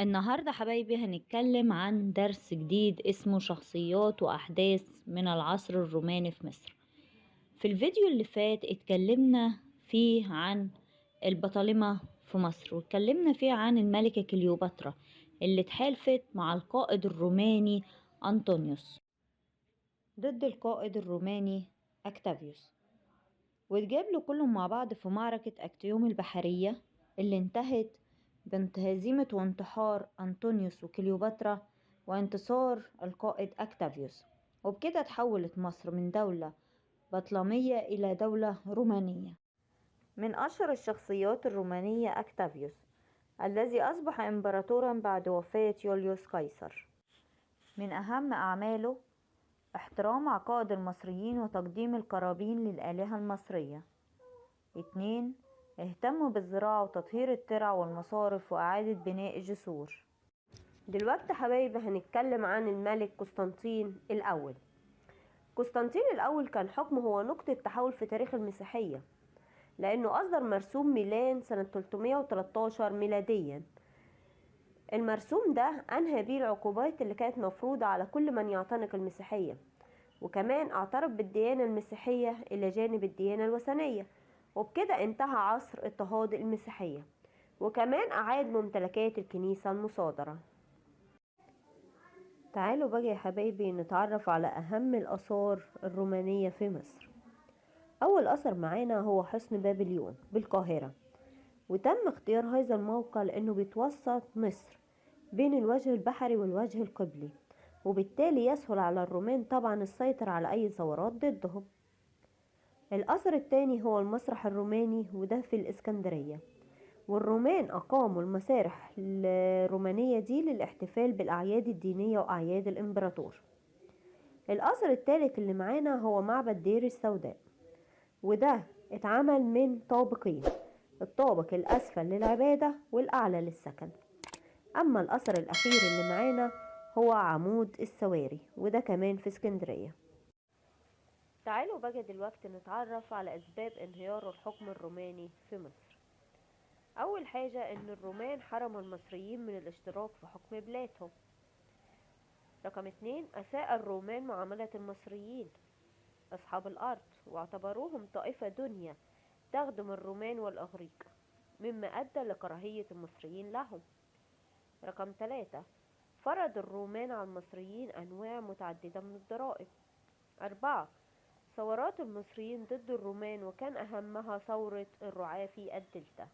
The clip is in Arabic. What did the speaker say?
النهاردة حبايبي هنتكلم عن درس جديد اسمه شخصيات وأحداث من العصر الروماني في مصر. في الفيديو اللي فات اتكلمنا فيه عن البطالمة في مصر، واتكلمنا فيه عن الملكة كليوباترا اللي اتحالفت مع القائد الروماني أنطونيوس ضد القائد الروماني أكتافيوس، واتجابلوا كلهم مع بعض في معركة أكتيوم البحرية اللي انتهت بهزيمة وانتحار أنطونيوس وكليوباترا وانتصار القائد أكتافيوس. وبكده تحولت مصر من دولة بطلمية إلى دولة رومانية. من أشهر الشخصيات الرومانية أكتافيوس الذي أصبح إمبراطورا بعد وفاة يوليوس قيصر. من أهم أعماله احترام عقائد المصريين وتقديم القرابين للآلهة المصرية. 2. اهتموا بالزراعة وتطهير الترع والمصارف وإعادة بناء الجسور. دلوقتي حبايبي هنتكلم عن الملك قسطنطين الأول. قسطنطين الأول كان حكمه هو نقطة تحول في تاريخ المسيحية، لأنه أصدر مرسوم ميلان سنة 313 ميلاديا. المرسوم ده أنهى بيه العقوبات اللي كانت مفروضة على كل من يعتنق المسيحية، وكمان اعترف بالديانة المسيحية إلى جانب الديانة الوثنية، وبكده انتهى عصر اضطهاد المسيحية، وكمان أعاد ممتلكات الكنيسة المصادرة. تعالوا بقى يا حبايبي نتعرف على أهم الآثار الرومانية في مصر. أول أثر معانا هو حصن بابليون بالقاهرة، وتم اختيار هذا الموقع لأنه بيتوسط مصر بين الوجه البحري والوجه القبلي، وبالتالي يسهل على الرومان طبعا السيطرة على أي ثورات ضدهم. الأثر الثاني هو المسرح الروماني، وده في الإسكندرية، والرومان أقاموا المسارح الرومانية دي للاحتفال بالأعياد الدينية وأعياد الإمبراطور. الأثر الثالث اللي معانا هو معبد دير السوداء، وده اتعمل من طابقين، الطابق الأسفل للعبادة والأعلى للسكن. أما الأثر الأخير اللي معانا هو عمود السواري، وده كمان في اسكندرية. تعالوا بقى دلوقتي نتعرف على أسباب انهيار الحكم الروماني في مصر. أول حاجة إن الرومان حرموا المصريين من الاشتراك في حكم بلادهم. رقم 2، أساء الرومان معاملة المصريين أصحاب الأرض، واعتبروهم طائفة دنيا تخدم الرومان والأغريق، مما أدى لكراهية المصريين لهم. رقم 3، فرض الرومان على المصريين أنواع متعددة من الضرائب. 4، ثورات المصريين ضد الرومان، وكان أهمها ثورة الرعاة في الدلتا.